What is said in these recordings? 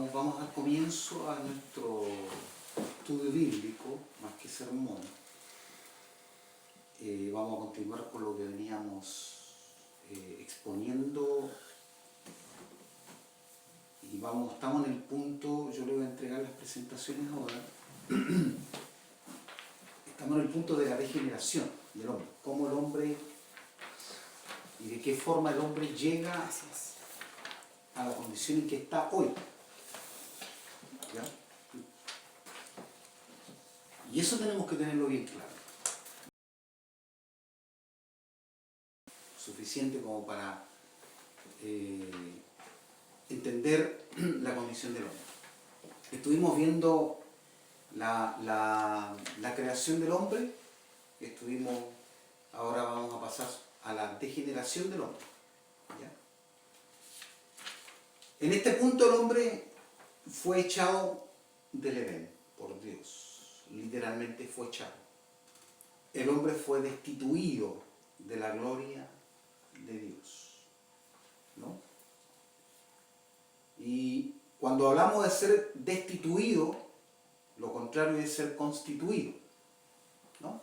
vamos a dar comienzo a nuestro estudio bíblico, más que sermón. Vamos a continuar con lo que veníamos exponiendo y estamos en el punto, yo le voy a entregar las presentaciones ahora. Estamos en el punto de la degeneración del hombre, cómo el hombre y de qué forma el hombre llega a la condición en que está hoy. ¿Ya? Y eso tenemos que tenerlo bien claro. Suficiente como para entender la condición del hombre. Estuvimos viendo la creación del hombre, ahora vamos a pasar a la degeneración del hombre. ¿Ya? En este punto el hombre fue echado del Edén por Dios, literalmente fue echado. El hombre fue destituido de la gloria de Dios, ¿no? Y cuando hablamos de ser destituido, lo contrario es ser constituido, ¿no?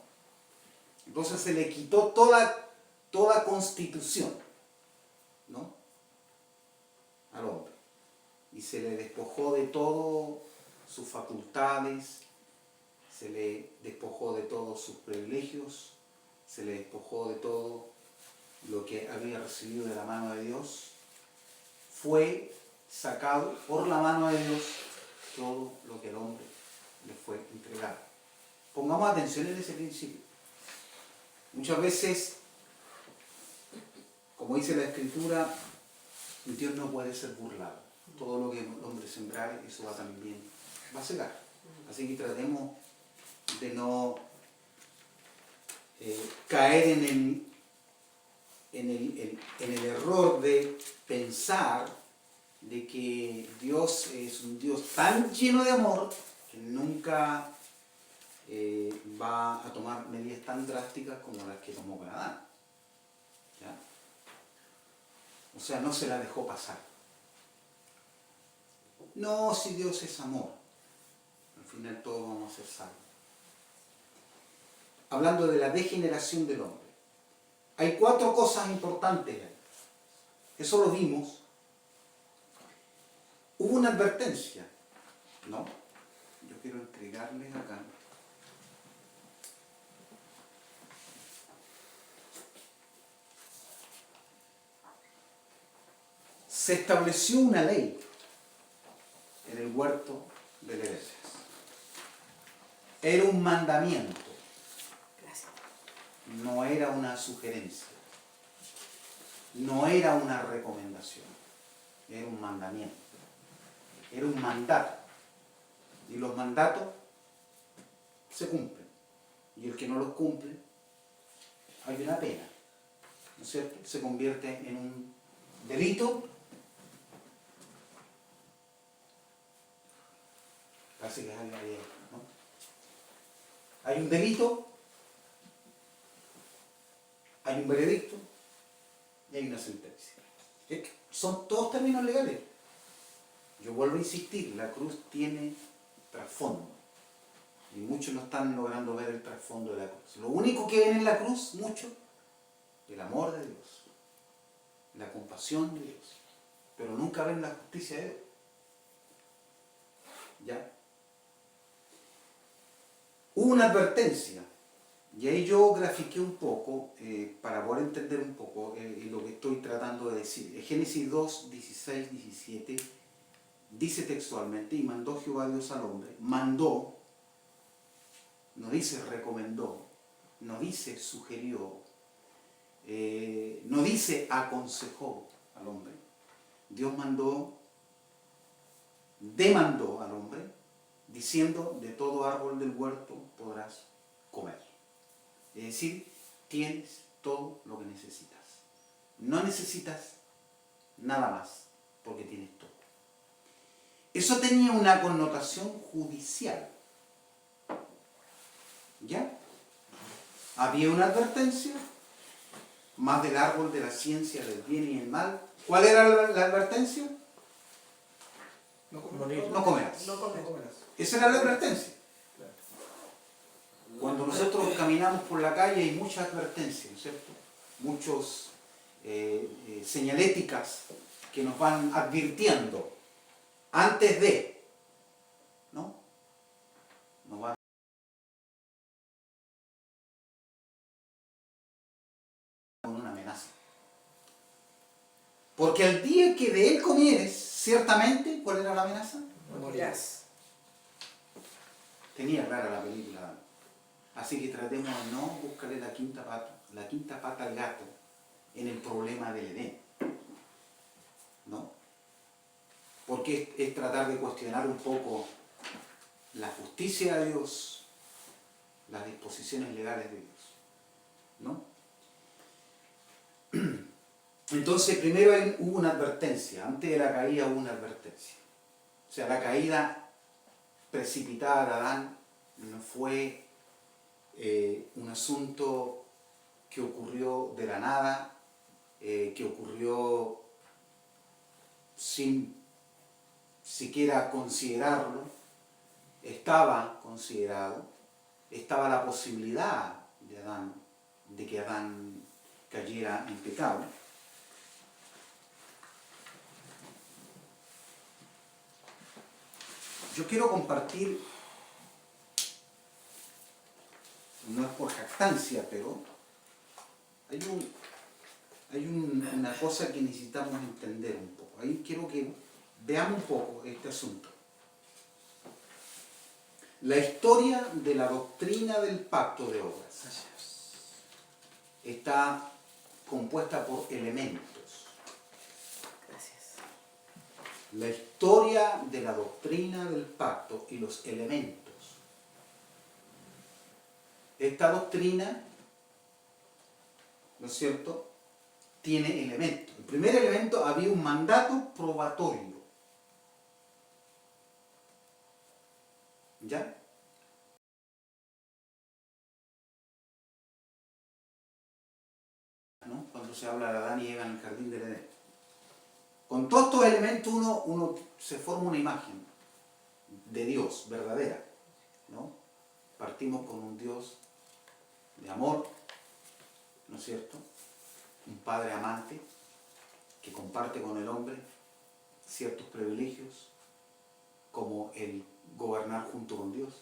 Entonces se le quitó toda constitución, ¿no?, al hombre, y se le despojó de todo sus facultades, se le despojó de todos sus privilegios, se le despojó de todo lo que había recibido de la mano de Dios. Fue sacado por la mano de Dios todo lo que el hombre le fue entregado. Pongamos atención en ese principio. Muchas veces, como dice la Escritura, Dios no puede ser burlado. Todo lo que el hombre sembrare, eso va a segar. Así que tratemos de no caer en el error de pensar de que Dios es un Dios tan lleno de amor que nunca va a tomar medidas tan drásticas como las que tomó con Adán. ¿Ya? O sea, no se la dejó pasar. No, si Dios es amor, al final todos vamos a ser salvos. Hablando de la degeneración del hombre, hay 4 cosas importantes. Eso lo vimos. Hubo una advertencia, ¿no? Yo quiero entregarles acá. Se estableció una ley en el huerto del Edén. Era un mandamiento. No era una sugerencia. No era una recomendación. Era un mandamiento. Era un mandato. Y los mandatos se cumplen. Y el que no los cumple, hay una pena. ¿No es cierto? Se convierte en un delito. Casi que es algo ahí, ¿no? Hay un delito, hay un veredicto y hay una sentencia. Son todos términos legales. Yo vuelvo a insistir, la cruz tiene trasfondo. Y muchos no están logrando ver el trasfondo de la cruz. Lo único que ven en la cruz, mucho, el amor de Dios, la compasión de Dios. Pero nunca ven la justicia de Dios. ¿Ya? Hubo una advertencia, y ahí yo grafiqué un poco, para poder entender un poco lo que estoy tratando de decir. Génesis 2, 16, 17, dice textualmente, y mandó Jehová Dios al hombre, mandó, no dice recomendó, no dice sugirió, no dice aconsejó al hombre. Dios demandó al hombre, diciendo, de todo árbol del huerto podrás comer. Es decir, tienes todo lo que necesitas. No necesitas nada más, porque tienes todo. Eso tenía una connotación judicial. ¿Ya? Había una advertencia, más del árbol de la ciencia del bien y el mal. ¿Cuál era la advertencia? Morir. no comerás. No comer. Esa era la advertencia. Claro. Cuando nosotros caminamos por la calle hay muchas advertencias, ¿no es cierto? Muchos señaléticas que nos van advirtiendo antes de, ¿no? Nos van con una amenaza. Porque al día que de él comieres, ciertamente, ¿cuál era la amenaza? Morirás. Tenía clara la película. Así que tratemos de no buscarle la quinta pata al gato en el problema del Edén. ¿No? Porque es tratar de cuestionar un poco la justicia de Dios, las disposiciones legales de Dios. ¿No? Entonces, primero hubo una advertencia. Antes de la caída hubo una advertencia. O sea, la caída precipitada de Adán no fue un asunto que ocurrió de la nada, que ocurrió sin siquiera considerarlo. Estaba considerado, estaba la posibilidad de que Adán cayera en pecado. Yo quiero compartir, no es por jactancia, pero hay una cosa que necesitamos entender un poco. Ahí quiero que veamos un poco este asunto. La historia de la doctrina del pacto de obras está compuesta por elementos. Gracias. La historia de la doctrina del pacto y los elementos. Esta doctrina, ¿no es cierto?, tiene elementos. El primer elemento, había un mandato probatorio. ¿Ya? ¿No? Cuando se habla de Adán y Eva en el jardín del Edén. Con todos estos elementos uno se forma una imagen de Dios verdadera, ¿no? Partimos con un Dios de amor, ¿no es cierto? Un padre amante que comparte con el hombre ciertos privilegios, como el gobernar junto con Dios,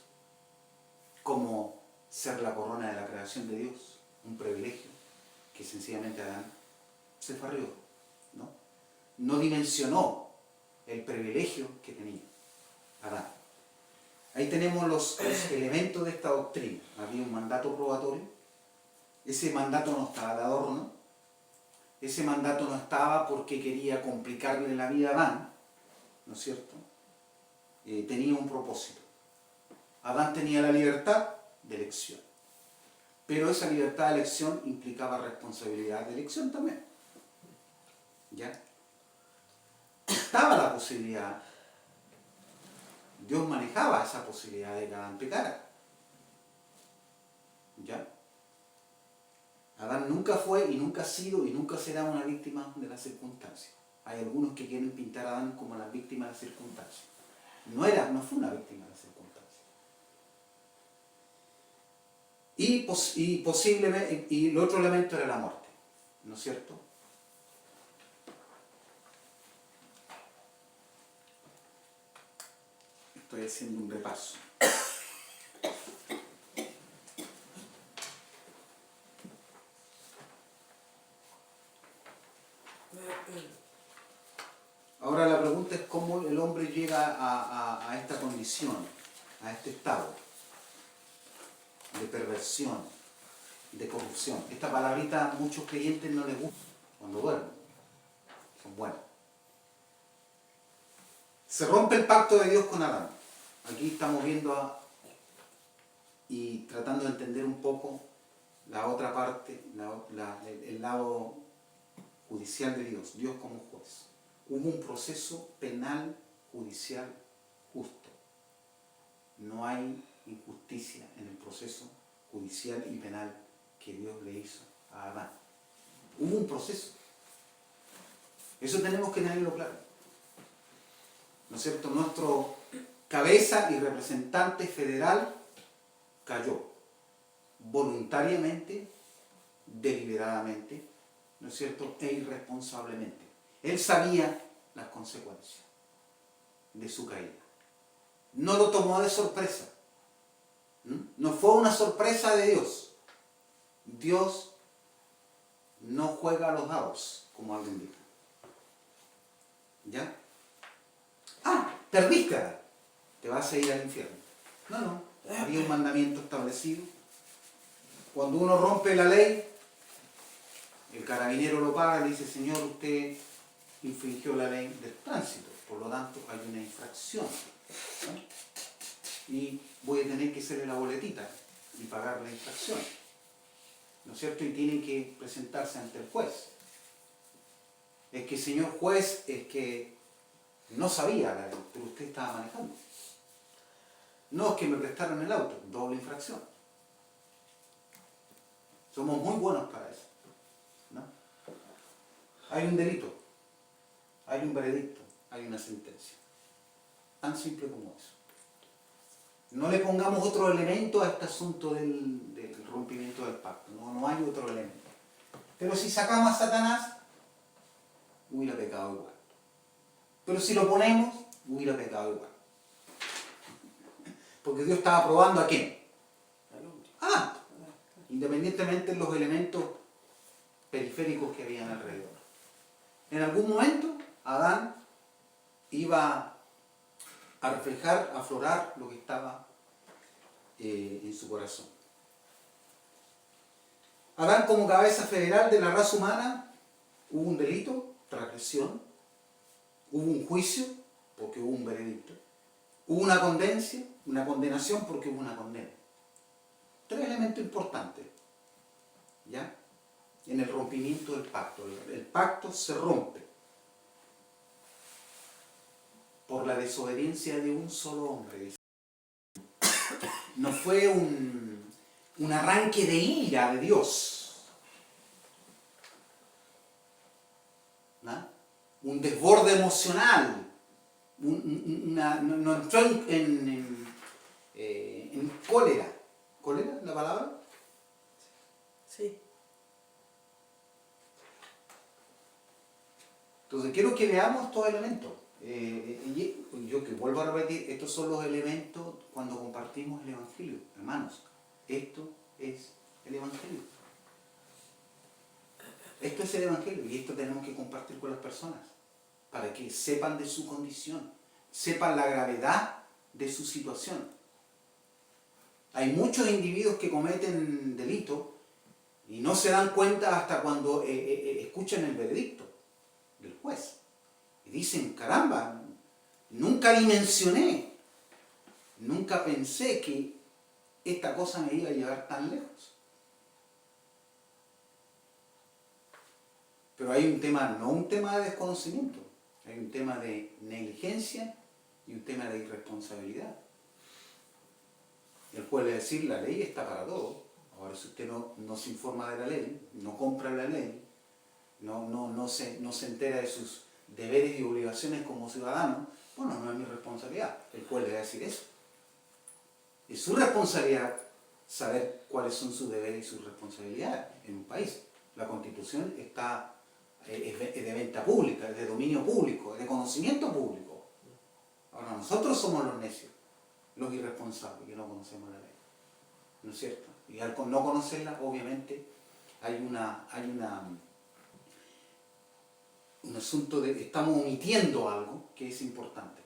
como ser la corona de la creación de Dios, un privilegio que sencillamente Adán se farrió, ¿no? No dimensionó el privilegio que tenía Adán. Ahí tenemos los elementos de esta doctrina. Había un mandato probatorio. Ese mandato no estaba de adorno. Ese mandato no estaba porque quería complicarle la vida a Adán, ¿no es cierto? Tenía un propósito. Adán tenía la libertad de elección. Pero esa libertad de elección implicaba responsabilidad de elección también. ¿Ya? Estaba la posibilidad, Dios manejaba esa posibilidad de que Adán pecara. ¿Ya? Adán nunca fue y nunca ha sido y nunca será una víctima de las circunstancias. Hay algunos que quieren pintar a Adán como la víctima de las circunstancias. No fue una víctima de las circunstancias. Y posiblemente, y el otro elemento era la muerte, ¿no es cierto? Estoy haciendo un repaso. Ahora la pregunta es cómo el hombre llega a esta condición, a este estado de perversión, de corrupción. Esta palabrita a muchos creyentes no les gusta cuando duermen. Son buenos. Se rompe el pacto de Dios con Adán. Aquí estamos viendo y tratando de entender un poco la otra parte, el lado judicial de Dios, Dios como juez. Hubo un proceso penal judicial justo. No hay injusticia en el proceso judicial y penal que Dios le hizo a Adán. Hubo un proceso. Eso tenemos que tenerlo claro. ¿no es cierto? Nuestro cabeza y representante federal cayó voluntariamente, deliberadamente, ¿no es cierto?, e irresponsablemente. Él sabía las consecuencias de su caída. No lo tomó de sorpresa. No fue una sorpresa de Dios. Dios no juega a los dados, como alguien dijo. ¿Ya? Ah, perdiste, te vas a ir al infierno. No, no. Había un mandamiento establecido. Cuando uno rompe la ley, el carabinero lo paga y le dice: señor, usted infringió la ley del tránsito, por lo tanto hay una infracción, ¿no? Y voy a tener que hacerle la boletita y pagar la infracción, ¿no es cierto? Y tienen que presentarse ante el juez. Es que, señor juez, es que no sabía la ley, pero usted estaba manejando. No, es que me prestaron el auto, doble infracción. Somos muy buenos para eso, ¿no? Hay un delito, hay un veredicto, hay una sentencia. Tan simple como eso. No le pongamos otro elemento a este asunto del rompimiento del pacto. No hay otro elemento. Pero si sacamos a Satanás, hubiera pecado igual. Pero si lo ponemos, hubiera pecado igual. Porque Dios estaba probando ¿a quién? Ah, independientemente de los elementos periféricos que habían alrededor. En algún momento, Adán iba a reflejar, a aflorar lo que estaba en su corazón. Adán, como cabeza federal de la raza humana, hubo un delito, transgresión, hubo un juicio, porque hubo un veredicto, hubo una condenación, porque hubo una condena. Tres elementos importantes, ¿ya?, en el rompimiento del pacto. El pacto se rompe por la desobediencia de un solo hombre. No fue un arranque de ira de Dios, ¿no?, un desborde emocional, no entró en cólera. ¿Cólera es la palabra? Sí. Entonces quiero que veamos estos elementos. Yo que vuelvo a repetir, estos son los elementos cuando compartimos el Evangelio. Hermanos, esto es el Evangelio. Esto es el Evangelio y esto tenemos que compartir con las personas para que sepan de su condición, sepan la gravedad de su situación. Hay muchos individuos que cometen delitos y no se dan cuenta hasta cuando escuchan el veredicto del juez. Y dicen: caramba, nunca dimensioné, nunca pensé que esta cosa me iba a llevar tan lejos. Pero hay un tema, no un tema de desconocimiento, hay un tema de negligencia y un tema de irresponsabilidad. El juez le va a decir: la ley está para todos. Ahora, si usted no se informa de la ley, no compra la ley, no se entera de sus deberes y obligaciones como ciudadano, bueno, no es mi responsabilidad. El juez le va a decir eso. Es su responsabilidad saber cuáles son sus deberes y sus responsabilidades en un país. La Constitución es de venta pública, es de dominio público, es de conocimiento público. Ahora, nosotros somos los necios, los irresponsables, que no conocemos la ley. ¿No es cierto? Y al no conocerla, obviamente, hay un asunto de estamos omitiendo algo que es importante.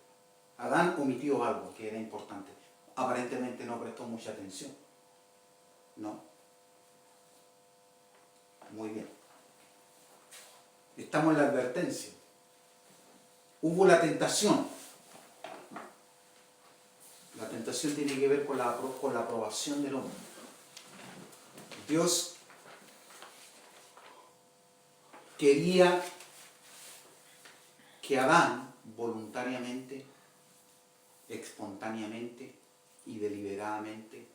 Adán omitió algo que era importante. Aparentemente no prestó mucha atención. ¿No? Muy bien. Estamos en la advertencia. Hubo la tentación. La tentación tiene que ver con la aprobación del hombre. Dios quería que Adán voluntariamente, espontáneamente y deliberadamente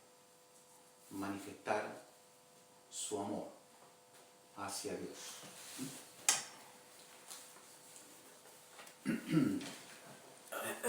manifestara su amor hacia Dios. Sí.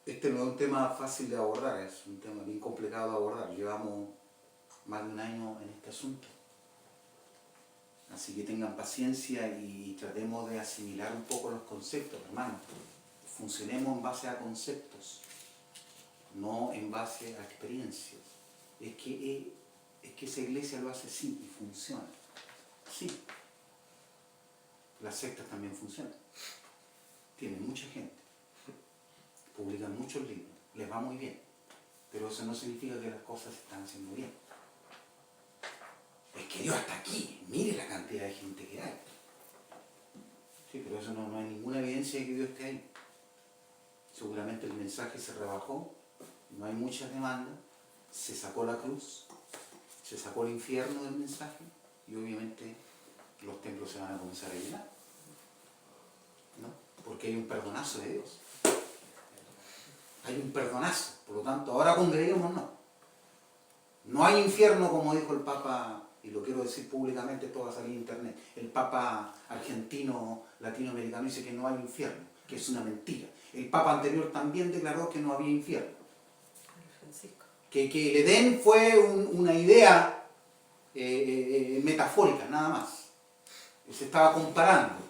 Este no es un tema fácil de abordar, es un tema bien complicado de abordar. Llevamos más de un año en este asunto. Así que tengan paciencia y tratemos de asimilar un poco los conceptos, hermanos. Funcionemos en base a conceptos, no en base a experiencias. Es que esa iglesia lo hace así y funciona. Sí. Las sectas también funcionan. Tienen mucha gente. Publican muchos libros. Les va muy bien. Pero eso no significa que las cosas se están haciendo bien. Es que Dios está aquí. Mire la cantidad de gente que hay. Sí, pero eso no hay ninguna evidencia de que Dios esté ahí. Seguramente el mensaje se rebajó. No hay muchas demandas. Se sacó la cruz. Se sacó el infierno del mensaje. Y obviamente los templos se van a comenzar a llenar. ¿No? Porque hay un perdonazo de Dios. Hay un perdonazo. Por lo tanto, ahora congreguémonos. No hay infierno, como dijo el Papa, y lo quiero decir públicamente, esto va a salir en internet. El Papa argentino, latinoamericano, dice que no hay infierno, que es una mentira. El Papa anterior también declaró que no había infierno. Francisco. Que el Edén fue una idea metafórica, nada más. Se estaba comparando.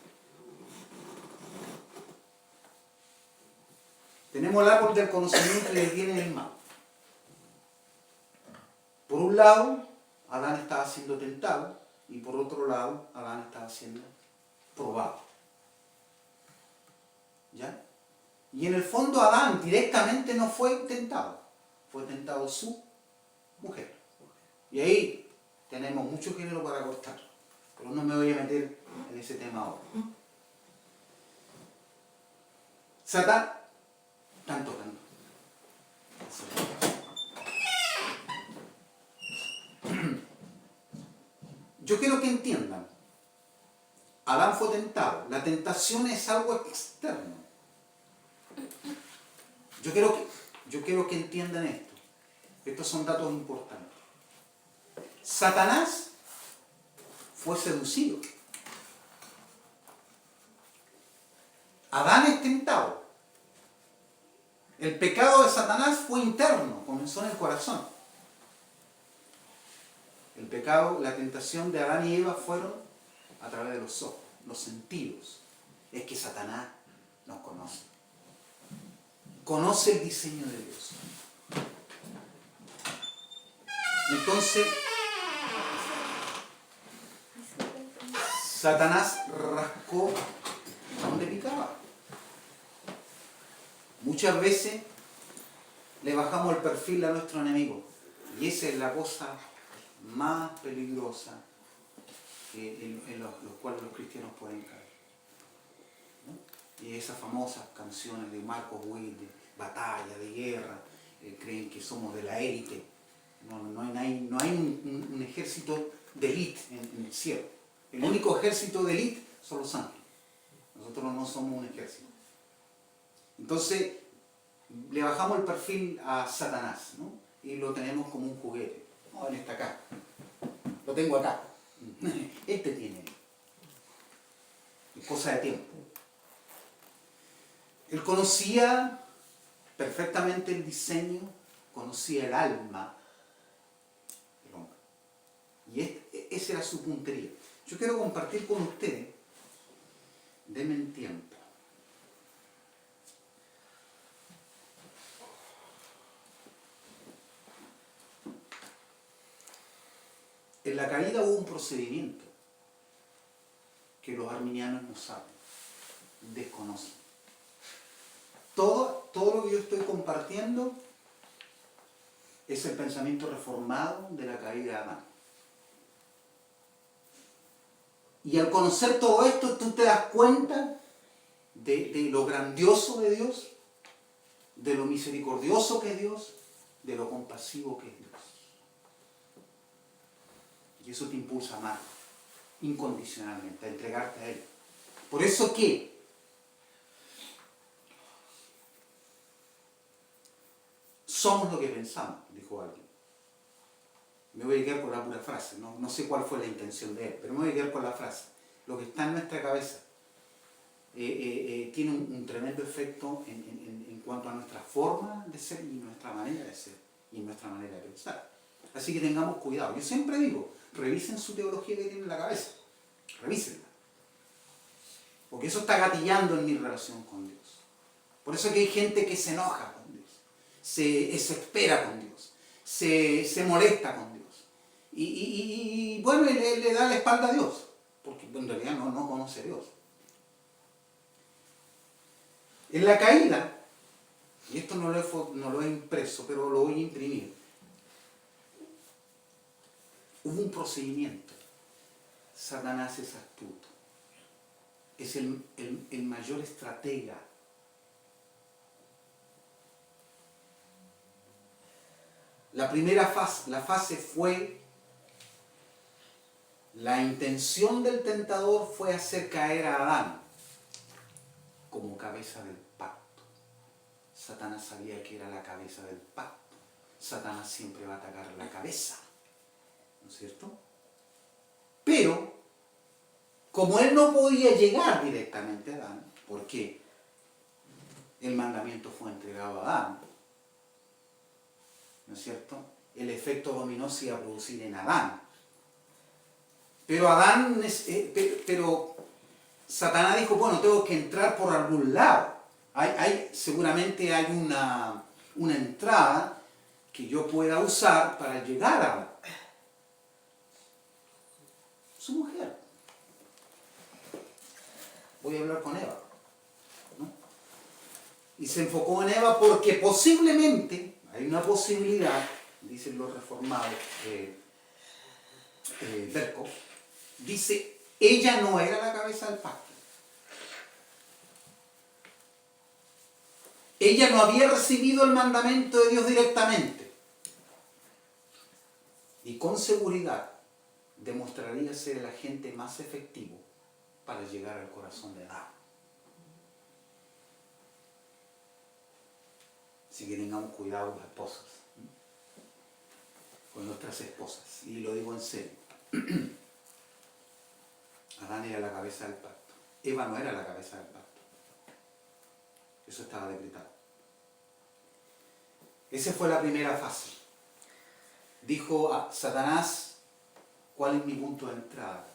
Tenemos el árbol del conocimiento del bien y del mal. Por un lado, Adán estaba siendo tentado y por otro lado, Adán estaba siendo probado. ¿Ya? Y en el fondo Adán directamente no fue tentado. Fue tentado su mujer. Y ahí tenemos mucho género para cortar. Pero no me voy a meter en ese tema ahora. Satán, tanto. Yo quiero que entiendan, Adán fue tentado, la tentación es algo externo. Yo quiero que entiendan esto, estos son datos importantes. Satanás fue seducido. Adán es tentado. El pecado de Satanás fue interno, comenzó en el corazón. El pecado, la tentación de Adán y Eva fueron a través de los ojos, los sentidos. Es que Satanás nos conoce. Conoce el diseño de Dios. Entonces, Satanás rascó donde picaba. Muchas veces le bajamos el perfil a nuestro enemigo. Y esa es la cosa más peligrosa en los cuales los cristianos pueden caer. ¿No? Y esas famosas canciones de Marcos Witt, de batalla, de guerra, creen que somos de la élite. No hay un ejército de élite en el cielo. El único ejército de élite son los ángeles. Nosotros no somos un ejército. Entonces, le bajamos el perfil a Satanás, ¿no? Y lo tenemos como un juguete. No, él está acá. Lo tengo acá. Este tiene. Es cosa de tiempo. Él conocía perfectamente el diseño, conocía el alma del hombre. Y esa era su puntería. Yo quiero compartir con ustedes, denme un tiempo. En la caída hubo un procedimiento que los arminianos no saben, desconocen. Todo lo que yo estoy compartiendo es el pensamiento reformado de la caída de Adán. Y al conocer todo esto, tú te das cuenta de lo grandioso de Dios, de lo misericordioso que es Dios, de lo compasivo que es Dios. Y eso te impulsa a amar incondicionalmente, a entregarte a Él. Por eso que somos lo que pensamos, dijo alguien. Me voy a quedar con la pura frase, no sé cuál fue la intención de él, pero me voy a quedar con la frase. Lo que está en nuestra cabeza tiene un tremendo efecto en cuanto a nuestra forma de ser y nuestra manera de ser y nuestra manera de pensar. Así que tengamos cuidado. Yo siempre digo, revisen su teología que tienen en la cabeza, revísenla. Porque eso está gatillando en mi relación con Dios. Por eso es que hay gente que se enoja con Dios, se espera con Dios, se molesta con Dios. Y bueno, le da la espalda a Dios, porque en realidad no conoce a Dios. En la caída, y esto no lo he impreso, pero lo voy a imprimir, hubo un procedimiento. Satanás es astuto, es el mayor estratega. La primera fase, la fase fue, la intención del tentador fue hacer caer a Adán como cabeza del pacto. Satanás sabía que era la cabeza del pacto. Satanás siempre va a atacar la cabeza, ¿no es cierto? Pero, como él no podía llegar directamente a Adán, porque el mandamiento fue entregado a Adán, ¿no es cierto? El efecto dominó se iba a producir en Adán. Pero pero Satanás dijo, bueno, tengo que entrar por algún lado. Seguramente hay una entrada que yo pueda usar para llegar a su mujer. Voy a hablar con Eva, ¿no? Y se enfocó en Eva porque posiblemente, hay una posibilidad, dicen los reformados, Berkov, dice, ella no era la cabeza del pacto. Ella no había recibido el mandamiento de Dios directamente. Y con seguridad demostraría ser el agente más efectivo para llegar al corazón de Adán. Así que tengamos cuidado con las esposas, con nuestras esposas. Y lo digo en serio. Adán era la cabeza del pacto. Eva no era la cabeza del pacto. Eso estaba decretado. Esa fue la primera fase. Dijo a Satanás, ¿cuál es mi punto de entrada?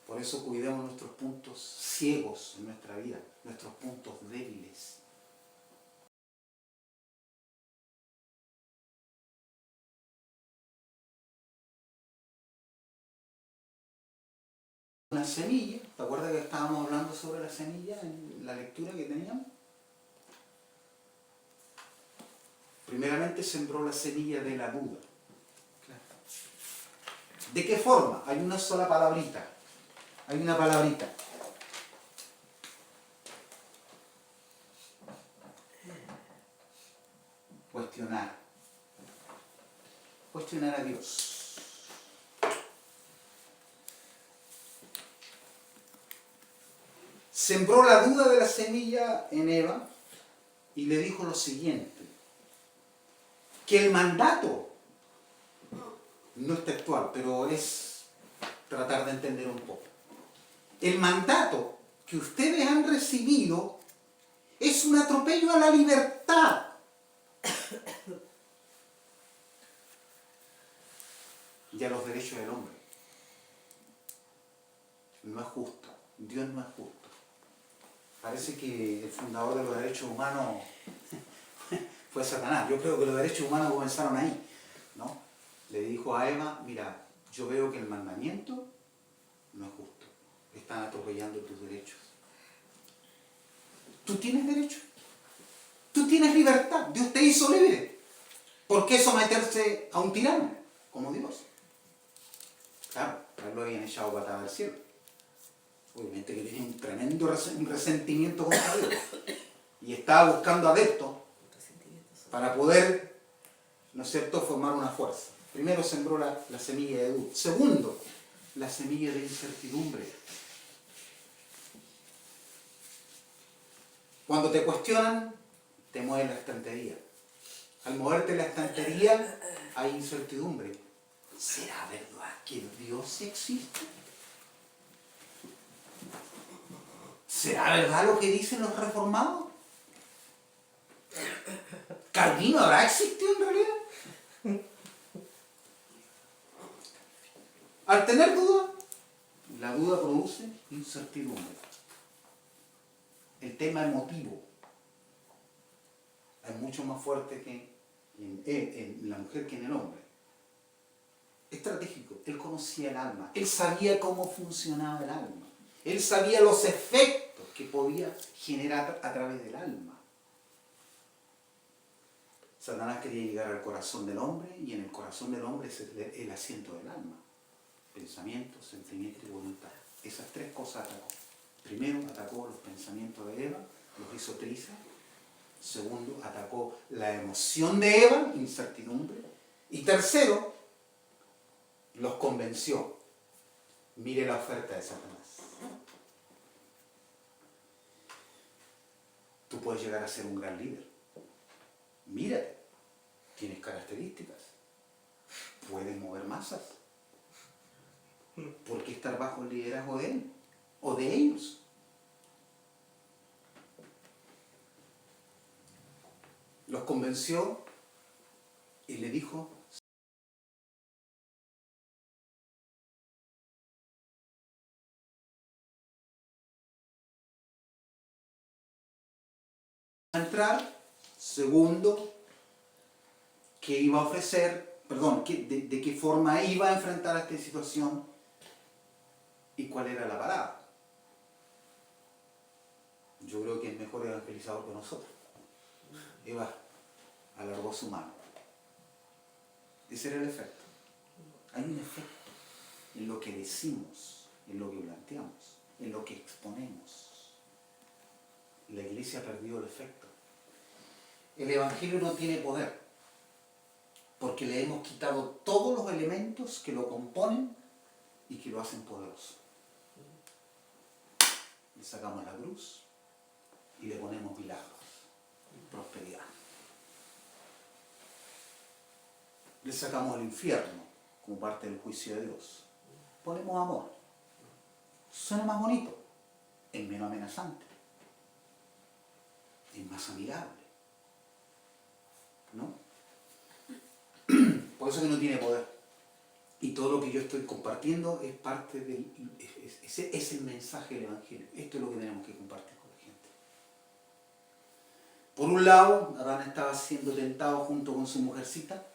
Por eso cuidemos nuestros puntos ciegos en nuestra vida, nuestros puntos débiles. Una semilla, ¿te acuerdas que estábamos hablando sobre la semilla en la lectura que teníamos? Primeramente sembró la semilla de la duda. ¿De qué forma? Hay una sola palabrita. Hay una palabrita. Cuestionar. Cuestionar a Dios. Sembró la duda de la semilla en Eva y le dijo lo siguiente, que el mandato no es textual, pero es tratar de entender un poco. El mandato que ustedes han recibido es un atropello a la libertad. Y a los derechos del hombre. No es justo. Dios no es justo. Parece que el fundador de los derechos humanos fue Satanás. Yo creo que los derechos humanos comenzaron ahí, ¿no? Le dijo a Eva, mira, yo veo que el mandamiento no es justo. Están atropellando tus derechos. Tú tienes derecho. Tú tienes libertad. Dios te hizo libre. ¿Por qué someterse a un tirano como Dios? Claro, a él lo habían echado patada del cielo. Obviamente que tenía un tremendo resentimiento contra Dios. Y estaba buscando adeptos para poder, ¿no es cierto?, formar una fuerza. Primero sembró la semilla de duda. Segundo, la semilla de incertidumbre. Cuando te cuestionan, te mueves la estantería. Al moverte la estantería, hay incertidumbre. ¿Será verdad que Dios existe? ¿Será verdad lo que dicen los reformados? ¿Calvino habrá existido en realidad? Al tener duda, la duda produce incertidumbre. El tema emotivo es mucho más fuerte que en la mujer que en el hombre. Estratégico. Él conocía el alma. Él sabía cómo funcionaba el alma. Él sabía los efectos que podía generar a través del alma. Satanás quería llegar al corazón del hombre y en el corazón del hombre es el asiento del alma. Pensamiento, sentimiento y voluntad. Esas tres cosas atacó. Primero atacó los pensamientos de Eva, los hizo trizas. Segundo, atacó la emoción de Eva, incertidumbre. Y tercero, los convenció. Mire la oferta de Satanás. Tú puedes llegar a ser un gran líder. Mírate. Tienes características. Puedes mover masas. ¿Por qué estar bajo el liderazgo de él? O de ellos. Los convenció y le dijo: a entrar. Segundo, que iba a ofrecer, perdón, de qué forma iba a enfrentar esta situación y cuál era la parada. Yo creo que es mejor evangelizador que nosotros. Eva alargó su mano. Ese era el efecto. Hay un efecto en lo que decimos, en lo que planteamos, en lo que exponemos. La iglesia ha perdido el efecto. El evangelio no tiene poder, porque le hemos quitado todos los elementos que lo componen y que lo hacen poderoso. Le sacamos la cruz y le ponemos milagros, prosperidad. Le sacamos el infierno como parte del juicio de Dios. Ponemos amor. Suena más bonito, es menos amenazante, es más amigable, ¿no? Por eso que no tiene poder. Y todo lo que yo estoy compartiendo es parte del... es el mensaje del Evangelio. Esto es lo que tenemos que compartir con la gente. Por un lado, Adán estaba siendo tentado junto con su mujercita,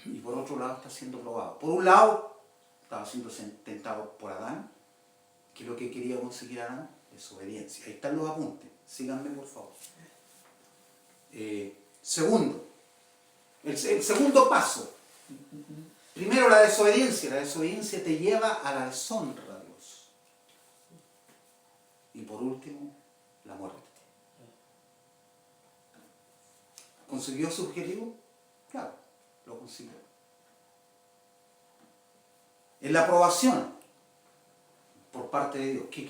y por otro lado está siendo probado. Por un lado, estaba siendo tentado por Adán, que lo que quería conseguir Adán es obediencia. Ahí están los apuntes. Síganme, por favor. Segundo, el segundo paso. Primero, la desobediencia. La desobediencia te lleva a la deshonra a Dios. Y por último, la muerte. ¿Consiguió su objetivo? Claro, lo consiguió. En la aprobación por parte de Dios, ¿qué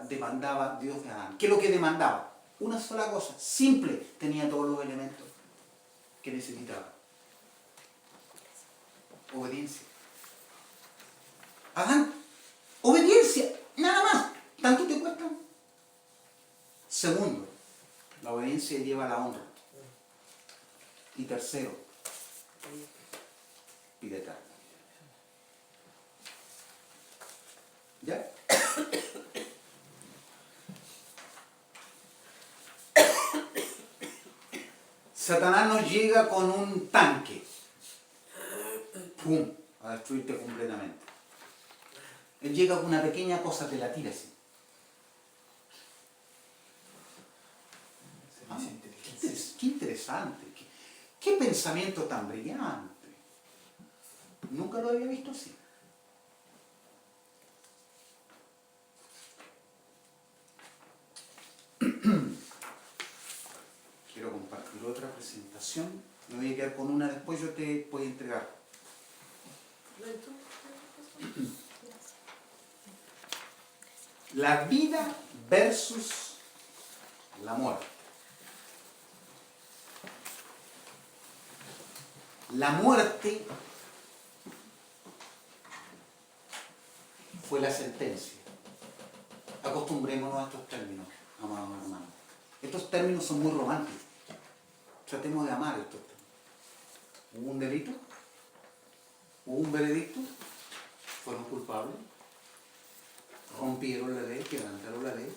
demandaba Dios de Adán? ¿Qué es lo que demandaba? Una sola cosa, simple, tenía todos los elementos que necesitaba. Obediencia. Adán, obediencia, nada más. ¿Tanto te cuesta? Segundo, la obediencia lleva a la honra. Y tercero, pide carne. ¿Ya? Satanás nos llega con un tanque. ¡Pum! A destruirte completamente. Él llega con una pequeña cosa, te la tira así. Ah, qué interesante. Qué pensamiento tan brillante. Nunca lo había visto así. Quiero compartir otra presentación. Me voy a quedar con una, después yo te voy a entregar La vida versus la muerte. La muerte fue la sentencia. Acostumbrémonos a estos términos, amados hermanos. Estos términos son muy románticos. Tratemos de amar estos términos. ¿Hubo un delito? ¿Hubo un veredicto? ¿Fueron culpables? ¿Rompieron la ley? ¿Quebrantaron la ley?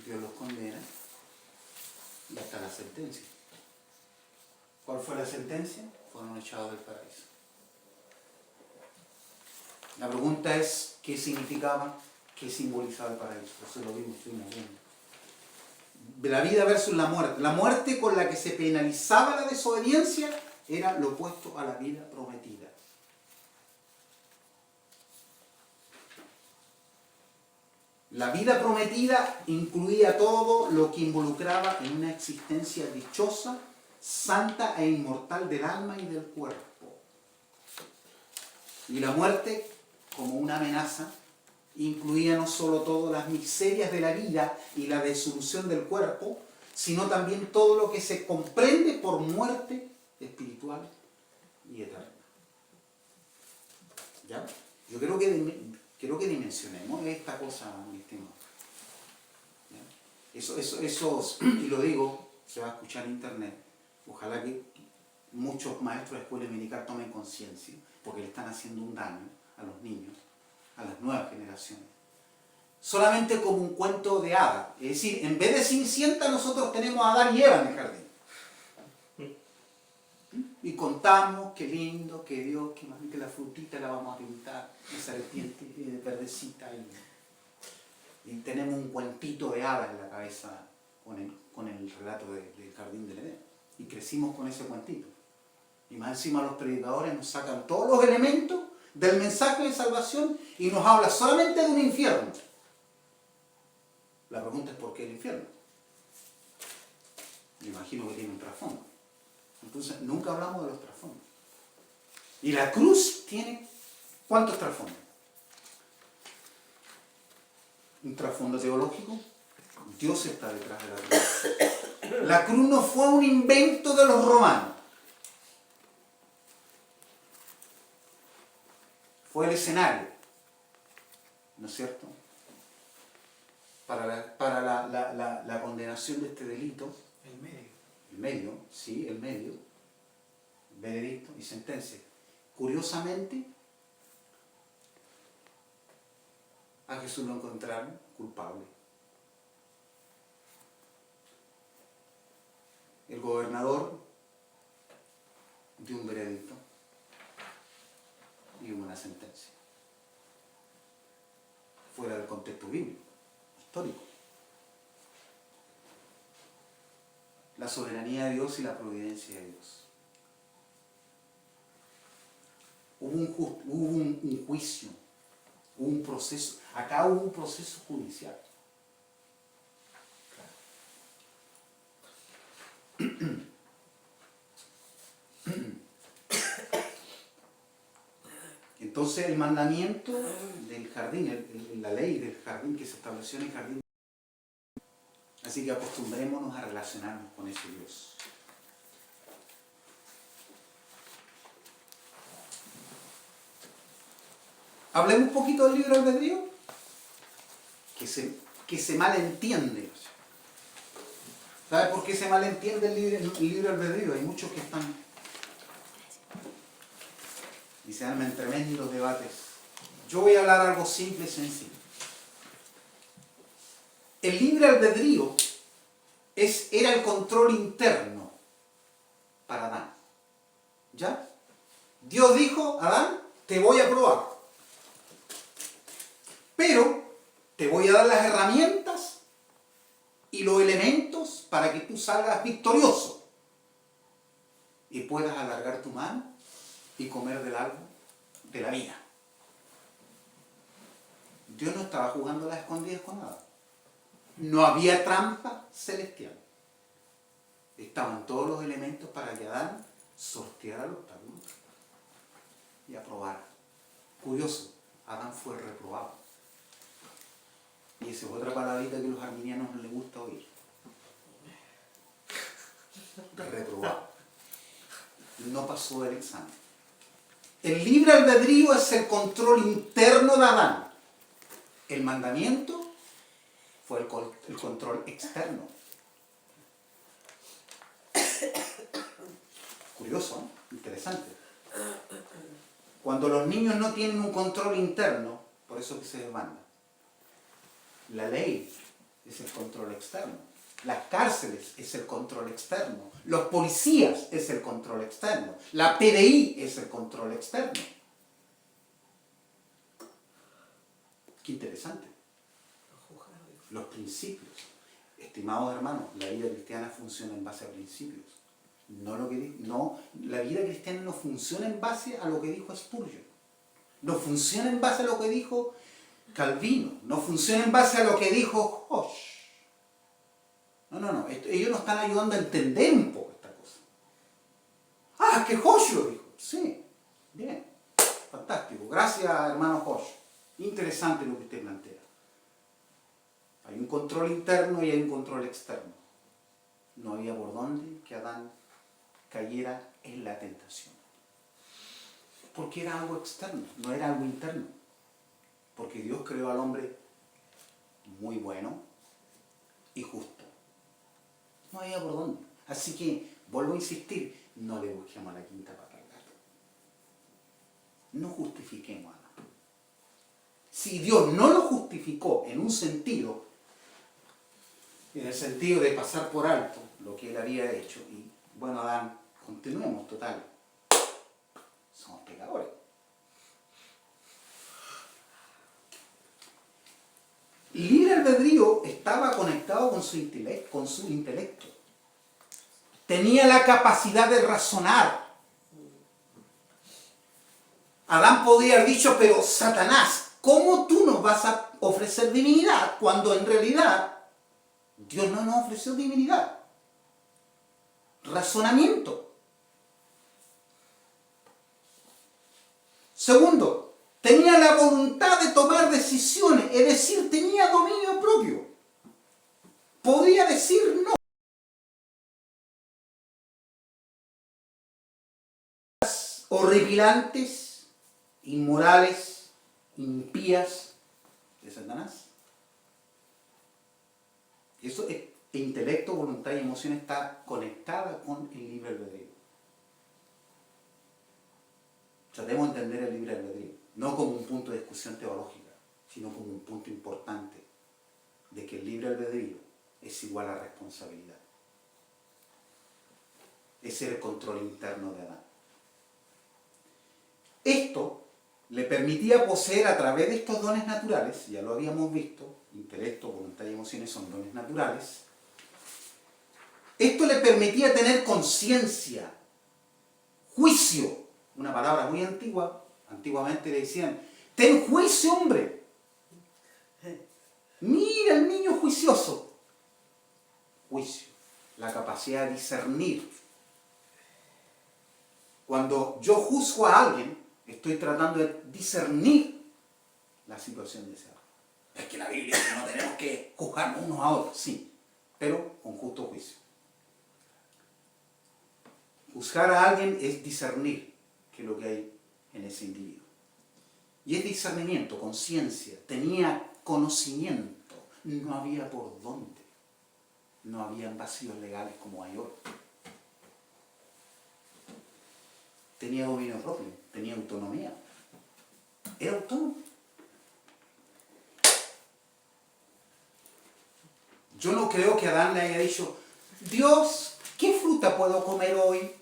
Dios los condena. Y hasta la sentencia. ¿Cuál fue la sentencia? Fueron echados del paraíso. La pregunta es, ¿qué significaba? ¿Qué simbolizaba el paraíso? Eso lo vimos, estuvimos viendo. La vida versus la muerte. La muerte con la que se penalizaba la desobediencia era lo opuesto a la vida prometida. La vida prometida incluía todo lo que involucraba en una existencia dichosa, santa e inmortal del alma y del cuerpo. Y la muerte, como una amenaza, incluía no solo todas las miserias de la vida y la disolución del cuerpo, sino también todo lo que se comprende por muerte espiritual y eterna. ¿Ya? Yo creo que dimensionemos esta cosa, mi estimado. Eso, y lo digo, se va a escuchar en internet. Ojalá que muchos maestros de escuela dominical tomen conciencia, porque le están haciendo un daño a los niños, a las nuevas generaciones. Solamente como un cuento de hadas. Es decir, en vez de Cenicienta, nosotros tenemos a Adán y Eva en el jardín. Y contamos, qué lindo, que Dios, que la frutita la vamos a pintar, esa serpiente verdecita, y tenemos un cuentito de hadas en la cabeza con el relato del jardín del Edén. Y crecimos con ese cuentito. Y más encima los predicadores nos sacan todos los elementos del mensaje de salvación y nos habla solamente de un infierno. La pregunta es ¿por qué el infierno? Me imagino que tiene un trasfondo. Entonces nunca hablamos de los trasfondos. Y la cruz tiene ¿cuántos trasfondos? Un trasfondo teológico. Dios está detrás de la cruz. La cruz no fue un invento de los romanos. Fue el escenario, ¿no es cierto?, para la condenación de este delito. El medio, sí, el medio, veredicto y sentencia. Curiosamente, a Jesús lo encontraron culpable. El gobernador dio un veredicto y una sentencia. Fuera del contexto bíblico, histórico. La soberanía de Dios y la providencia de Dios. Hubo un juicio, hubo un proceso. Acá hubo un proceso judicial. Entonces el mandamiento del jardín, la ley del jardín que se estableció en el jardín. Así que acostumbrémonos a relacionarnos con ese Dios. Hablemos un poquito del libre albedrío, que se malentiende. ¿Sabe por qué se malentiende el libre albedrío? Hay muchos que están y se arman tremendos debates. Yo voy a hablar algo simple y sencillo. El libre albedrío era el control interno para Adán. ¿Ya? Dios dijo, Adán, te voy a probar. Pero te voy a dar las herramientas y los elementos para que tú salgas victorioso y puedas alargar tu mano y comer del árbol de la vida. Dios no estaba jugando a las escondidas con nada. No había trampa celestial. Estaban todos los elementos para que Adán sorteara los obstáculos. y aprobara. Curioso, Adán fue reprobado. Y esa es otra palabrita que a los arminianos no les gusta oír. Reprobado. No pasó el examen. El libre albedrío es el control interno de Adán. El mandamiento fue el control externo. Curioso, ¿no? Interesante. Cuando los niños no tienen un control interno, por eso que se desbanda. La ley es el control externo. Las cárceles es el control externo. Los policías es el control externo. La PDI es el control externo. Qué interesante. Los principios. Estimados hermanos, la vida cristiana funciona en base a principios. La vida cristiana no funciona en base a lo que dijo Spurgeon. No funciona en base a lo que dijo Calvino. No funciona en base a lo que dijo Hosch. No. Ellos nos están ayudando a entender un poco esta cosa. Ah, que Hosch lo dijo. Sí, bien. Fantástico. Gracias, hermano Hosch. Interesante lo que usted plantea. Hay un control interno y hay un control externo. No había por dónde que Adán cayera en la tentación. Porque era algo externo, no era algo interno. Porque Dios creó al hombre muy bueno y justo. No había por dónde. Así que, vuelvo a insistir, no le busquemos la quinta pata al gato. No justifiquemos a Adán. Si Dios no lo justificó en un sentido, en el sentido de pasar por alto lo que él había hecho, y bueno, Adán, continuemos, total, somos pecadores. Libre albedrío estaba conectado con su intelecto. Tenía la capacidad de razonar. Adán podría haber dicho, pero Satanás, ¿cómo tú nos vas a ofrecer divinidad cuando en realidad Dios no nos ofreció divinidad? Razonamiento. Segundo, tenía la voluntad de tomar decisiones, es decir, tenía dominio propio. Podía decir no. Horripilantes, inmorales, impías de Satanás. Eso es, intelecto, voluntad y emoción está conectada con el libre albedrío. Tratemos de entender el libre albedrío, no como un punto de discusión teológica, sino como un punto importante de que el libre albedrío es igual a responsabilidad. Ese es el control interno de Adán. Esto le permitía poseer a través de estos dones naturales, ya lo habíamos visto, intelecto, voluntad y emociones son dones naturales. Esto le permitía tener conciencia, juicio, una palabra muy antigua, antiguamente le decían, ten juicio, hombre. Mira el niño juicioso. Juicio, la capacidad de discernir. Cuando yo juzgo a alguien, estoy tratando de discernir la situación de ese alguien. Es que la Biblia dice que no tenemos que juzgarnos unos a otros, sí, pero con justo juicio. Juzgar a alguien es discernir qué es lo que hay en ese individuo. Y es discernimiento, conciencia, tenía conocimiento, no había por dónde. No habían vacíos legales como hay hoy. Tenía dominio propio, tenía autonomía. Era autónomo. Yo no creo que Adán le haya dicho, Dios, ¿qué fruta puedo comer hoy?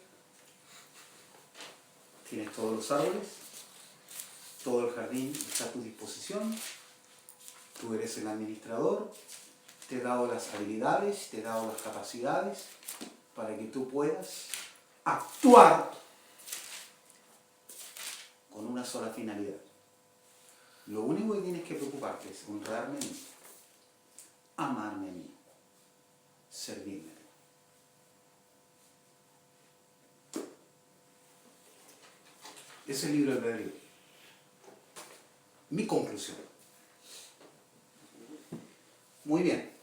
Tienes todos los árboles, todo el jardín está a tu disposición, tú eres el administrador, te he dado las habilidades, te he dado las capacidades para que tú puedas actuar con una sola finalidad. Lo único que tienes que preocuparte es honrarme a mí, amarme a mí, servirme. Es el libro albedrío. Mi conclusión. Muy bien.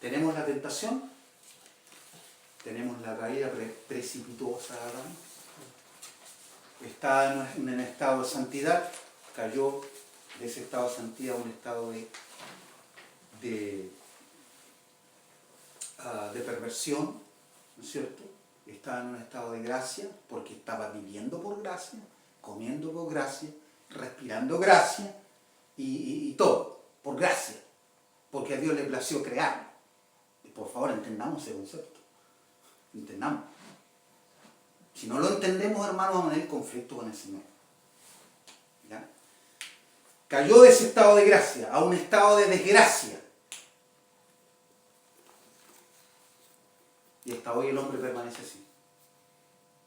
Tenemos la tentación, tenemos la caída precipitosa de Adán, está en un estado de santidad, cayó de ese estado de santidad a un estado de perversión, ¿no es cierto? Estaba en un estado de gracia, porque estaba viviendo por gracia, comiendo por gracia, respirando gracia y todo, por gracia, porque a Dios le plació crear. Y por favor, entendamos ese concepto, entendamos. Si no lo entendemos, hermanos, vamos a tener conflicto con el Señor. ¿Ya? Cayó de ese estado de gracia a un estado de desgracia. Y hasta hoy el hombre permanece así.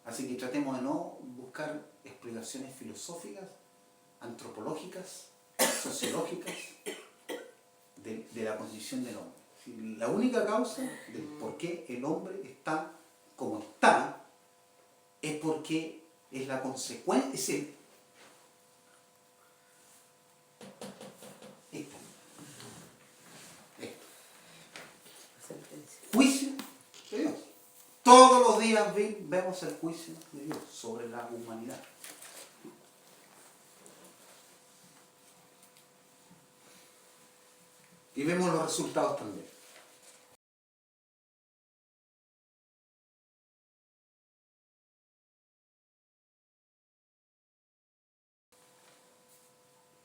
Así que tratemos de no buscar explicaciones filosóficas, antropológicas, sociológicas de la condición del hombre. La única causa del por qué el hombre está como está es porque es la consecuencia, es esto. Juicio de Dios. Todos los días vemos el juicio de Dios sobre la humanidad. Y vemos los resultados también.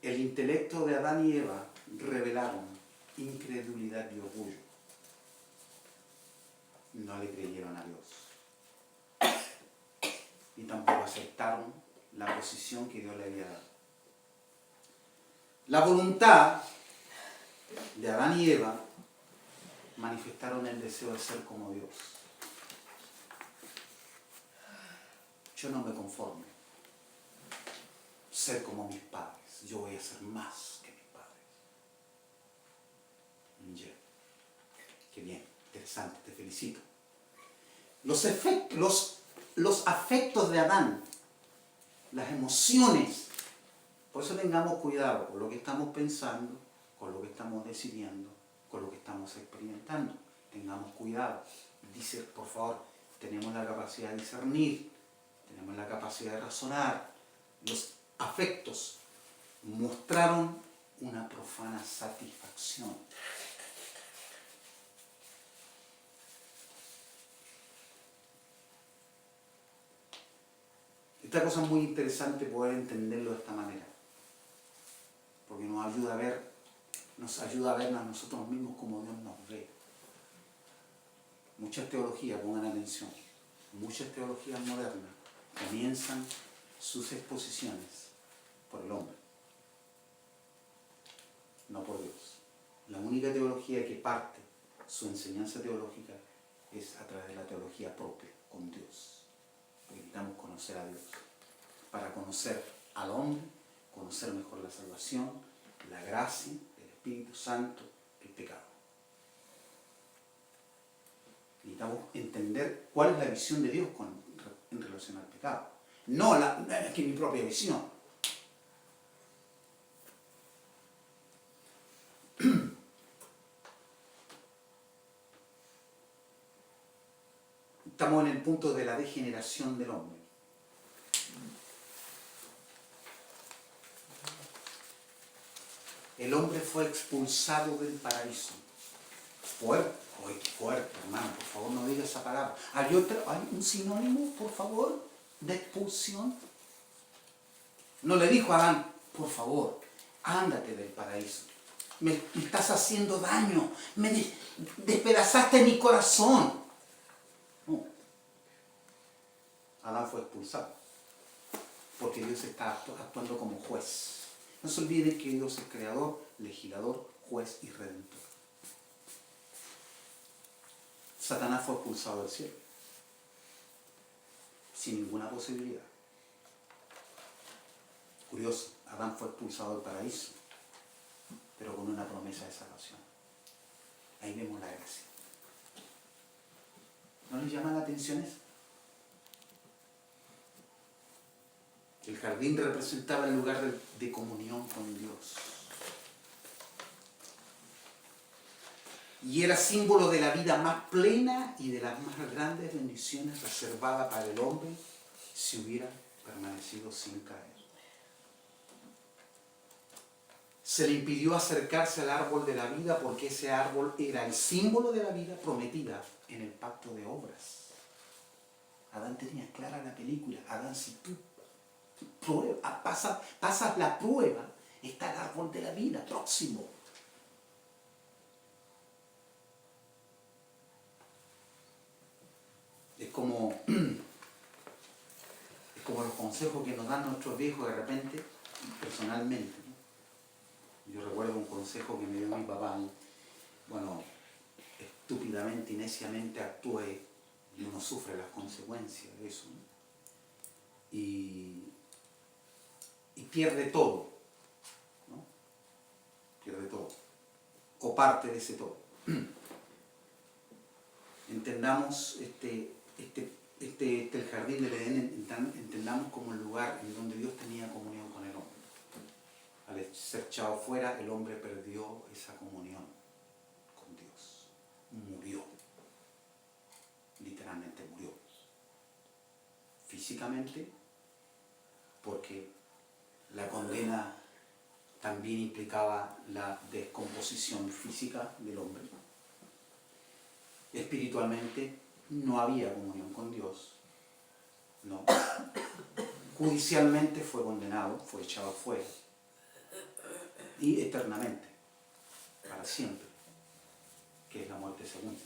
El intelecto de Adán y Eva revelaron incredulidad y orgullo. No le creyeron a Dios. Y tampoco aceptaron la posición que Dios le había dado. La voluntad de Adán y Eva manifestaron el deseo de ser como Dios. Yo no me conformo. Ser como mis padres. Yo voy a ser más que mis padres. Yeah. Qué bien, interesante, te felicito. Los afectos de Adán, las emociones. Por eso tengamos cuidado con lo que estamos pensando, con lo que estamos decidiendo, con lo que estamos experimentando. Tengamos cuidado. Dice, por favor, tenemos la capacidad de discernir, tenemos la capacidad de razonar. Los afectos mostraron una profana satisfacción. Esta cosa es muy interesante poder entenderlo de esta manera, porque nos ayuda a vernos a nosotros mismos como Dios nos ve. Muchas teologías, pongan atención, muchas teologías modernas comienzan sus exposiciones por el hombre, no por Dios. La única teología que parte su enseñanza teológica es a través de la teología propia, con Dios. Necesitamos conocer a Dios. Para conocer al hombre, conocer mejor la salvación, la gracia, el Espíritu Santo, el pecado. Necesitamos entender cuál es la visión de Dios en relación al pecado. No es que mi propia visión. Estamos en el punto de la degeneración del hombre. El hombre fue expulsado del paraíso. Fuerte, fuerte, hermano, por favor no diga esa palabra. ¿Hay un sinónimo, por favor, de expulsión? No le dijo a Adán, por favor, ándate del paraíso. Me estás haciendo daño, me despedazaste mi corazón. No. Adán fue expulsado, porque Dios está actuando como juez. No se olviden que Dios es creador, legislador, juez y redentor. Satanás fue expulsado del cielo, sin ninguna posibilidad. Curioso, Adán fue expulsado del paraíso, pero con una promesa de salvación. Ahí vemos la gracia. ¿No les llama la atención eso? El jardín representaba el lugar de comunión con Dios. Y era símbolo de la vida más plena y de las más grandes bendiciones reservadas para el hombre si hubiera permanecido sin caer. Se le impidió acercarse al árbol de la vida porque ese árbol era el símbolo de la vida prometida en el pacto de obras. Adán tenía clara la película. Adán, si tú pasas la prueba, está el árbol de la vida próximo. Es como los consejos que nos dan nuestros viejos de repente, personalmente, ¿no? Yo recuerdo un consejo que me dio mi papá. Bueno, estúpidamente y neciamente actúe y uno sufre las consecuencias de eso, ¿no? Y pierde todo, ¿no? Pierde todo, o parte de ese todo. Entendamos el jardín del Edén, entendamos como el lugar en donde Dios tenía comunión con el hombre. Al ser echado fuera, el hombre perdió esa comunión con Dios. Murió. Literalmente murió. Físicamente, porque la condena también implicaba la descomposición física del hombre. Espiritualmente no había comunión con Dios. No. Judicialmente fue condenado, fue echado fuera. Y eternamente, para siempre, que es la muerte segunda.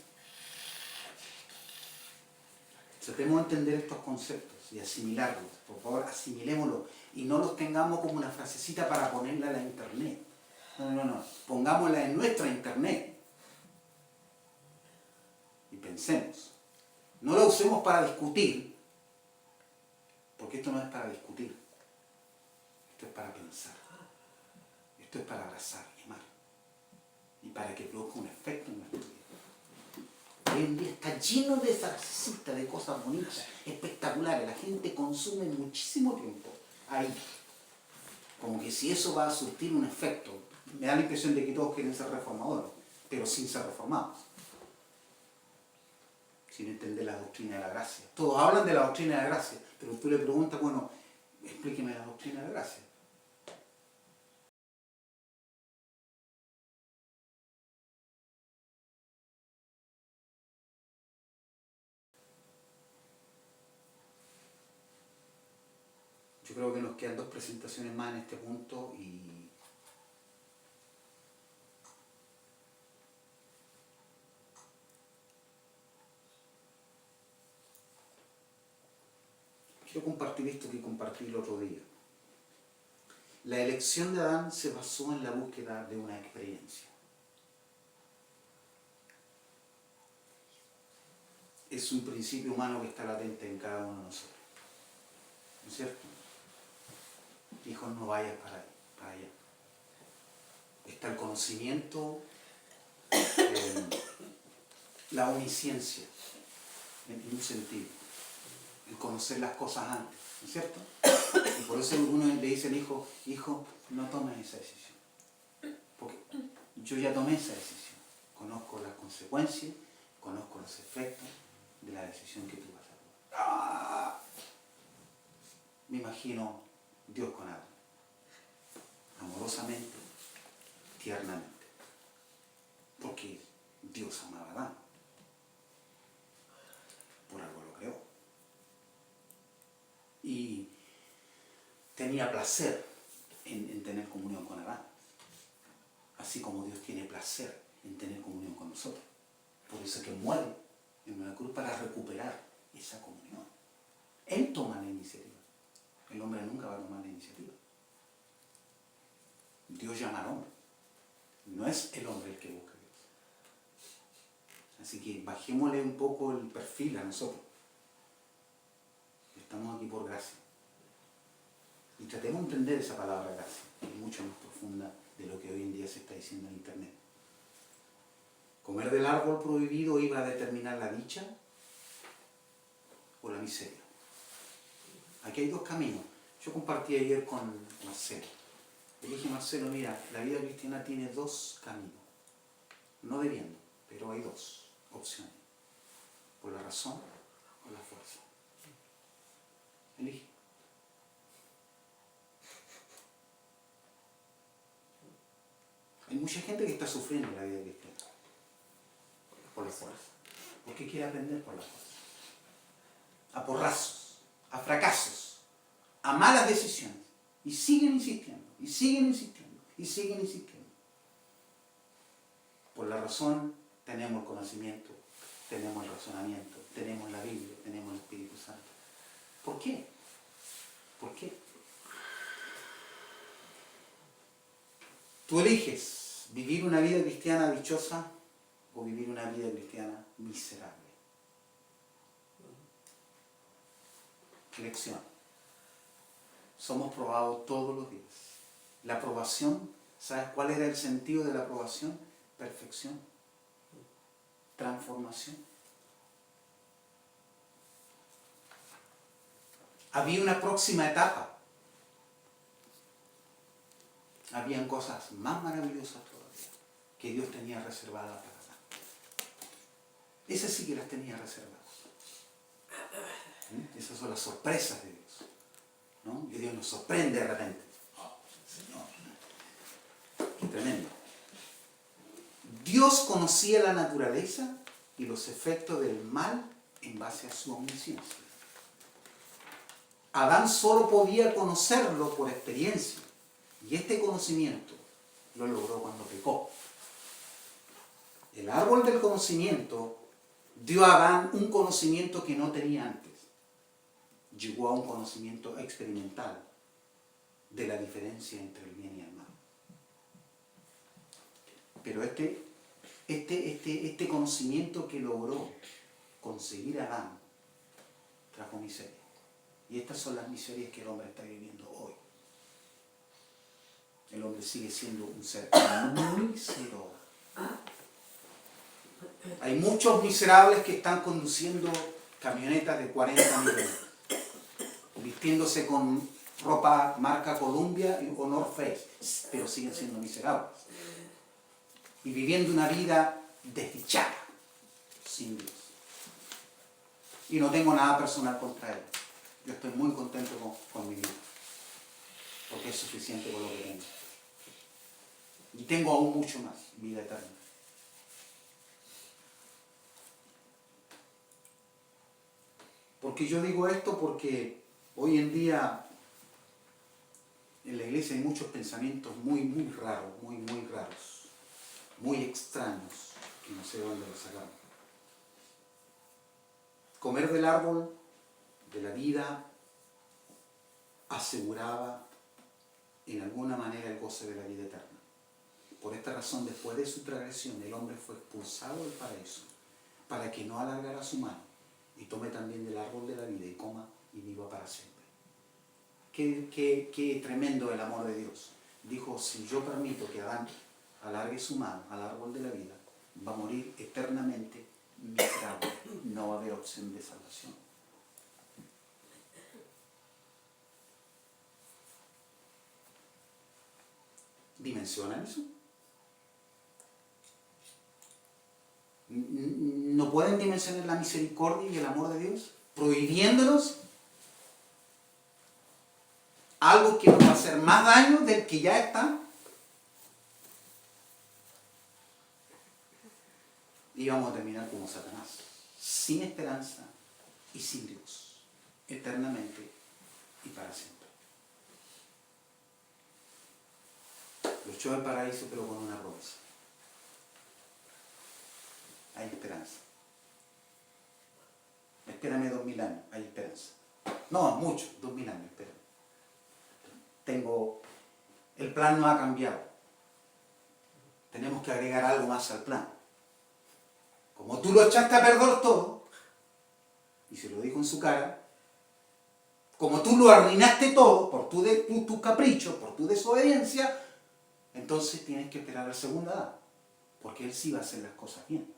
Tratemos de entender estos conceptos y asimilarlos. Por favor, asimilémoslos y no los tengamos como una frasecita para ponerla en la internet. No. Pongámosla en nuestra internet. Y pensemos. No la usemos para discutir, porque esto no es para discutir. Esto es para pensar. Esto es para abrazar y amar. Y para que produzca un efecto en nuestra vida. Hoy en día está lleno de frasecitas, de cosas bonitas, espectaculares. La gente consume muchísimo tiempo ahí. Como que si eso va a surtir un efecto. Me da la impresión de que todos quieren ser reformadores, pero sin ser reformados. Sin entender la doctrina de la gracia. Todos hablan de la doctrina de la gracia, pero tú le preguntas, bueno, explíqueme la doctrina de la gracia. Yo creo que nos quedan 2 presentaciones más en este punto y quiero compartir esto que compartí el otro día. La elección de Adán se basó en la búsqueda de una experiencia. Es un principio humano que está latente en cada uno de nosotros. ¿No es cierto? Hijos, no vayas para allá. Está el conocimiento, la omnisciencia, en un sentido. El conocer las cosas antes, ¿no es cierto? Y por eso uno le dice al hijo, no tomes esa decisión. Porque yo ya tomé esa decisión. Conozco las consecuencias, conozco los efectos de la decisión que tú vas a tomar. ¡Ah! Me imagino Dios con Adán. Amorosamente, tiernamente. Porque Dios amaba a Adán. Por algo lo creó. Y tenía placer en tener comunión con Adán. Así como Dios tiene placer en tener comunión con nosotros. Por eso es que muere en una cruz para recuperar esa comunión. Él toma la iniciativa. El hombre nunca va a tomar la iniciativa. Dios llama al hombre. No es el hombre el que busca a Dios. Así que bajémosle un poco el perfil a nosotros. Estamos aquí por gracia. Y tratemos de entender esa palabra gracia, que es mucho más profunda de lo que hoy en día se está diciendo en internet. Comer del árbol prohibido iba a determinar la dicha, miseria. Aquí hay dos caminos. Yo compartí ayer con Marcelo. Le dije, Marcelo, mira, la vida cristiana tiene dos caminos. No debiendo, pero hay dos opciones. Por la razón o la fuerza. Elige. Hay mucha gente que está sufriendo la vida cristiana por la fuerza, porque quiere aprender por la fuerza. A porrazos, a fracasos, a malas decisiones. Y siguen insistiendo, y siguen insistiendo, y siguen insistiendo. Por la razón tenemos el conocimiento, tenemos el razonamiento, tenemos la Biblia, tenemos el Espíritu Santo. ¿Por qué? ¿Por qué? Tú eliges vivir una vida cristiana dichosa o vivir una vida cristiana miserable. Lección. Somos probados todos los días. La aprobación, ¿sabes cuál era el sentido de la aprobación? Perfección. Transformación. Había una próxima etapa. Habían cosas más maravillosas todavía que Dios tenía reservadas para dar. Esas sí que las tenía reservadas. Esas son las sorpresas de Dios, ¿no? Que Dios nos sorprende de repente. Oh, Señor. Qué tremendo. Dios conocía la naturaleza y los efectos del mal en base a su omnisciencia. Adán solo podía conocerlo por experiencia. Y este conocimiento lo logró cuando pecó. El árbol del conocimiento dio a Adán un conocimiento que no tenía antes. Llegó a un conocimiento experimental de la diferencia entre el bien y el mal. Pero este conocimiento que logró conseguir Adán trajo miseria. Y estas son las miserias que el hombre está viviendo hoy. El hombre sigue siendo un ser muy miserable. Hay muchos miserables que están conduciendo camionetas de 40 millones, vistiéndose con ropa marca Columbia o North Face, pero siguen siendo miserables. Y viviendo una vida desdichada, sin Dios. Y no tengo nada personal contra él. Yo estoy muy contento con mi vida, porque es suficiente con lo que tengo. Y tengo aún mucho más, vida eterna. Porque yo digo esto porque hoy en día en la iglesia hay muchos pensamientos muy raros, muy raros, muy extraños, que no sé de dónde los sacaron. Comer del árbol de la vida aseguraba en alguna manera el goce de la vida eterna. Por esta razón, después de su transgresión, el hombre fue expulsado del paraíso para que no alargara su mano y tome también del árbol de la vida y coma y viva para siempre. Qué tremendo el amor de Dios. Dijo, si yo permito que Adán alargue su mano al árbol de la vida, va a morir eternamente miserable. No va a haber opción de salvación. ¿Dimensionan eso? ¿No pueden dimensionar la misericordia y el amor de Dios? Prohibiéndonos algo que nos va a hacer más daño del que ya está. Y vamos a terminar como Satanás, sin esperanza y sin Dios, eternamente y para siempre. Lo echó del paraíso, pero con una promesa. Hay esperanza. Espérame 2000 años, hay esperanza. No, mucho, 2000 años, espérame. El plan no ha cambiado. Tenemos que agregar algo más al plan. Como tú lo echaste a perder todo, y se lo dijo en su cara, como tú lo arruinaste todo por tu capricho, por tu desobediencia, entonces tienes que esperar a la segunda edad, porque Él sí va a hacer las cosas bien.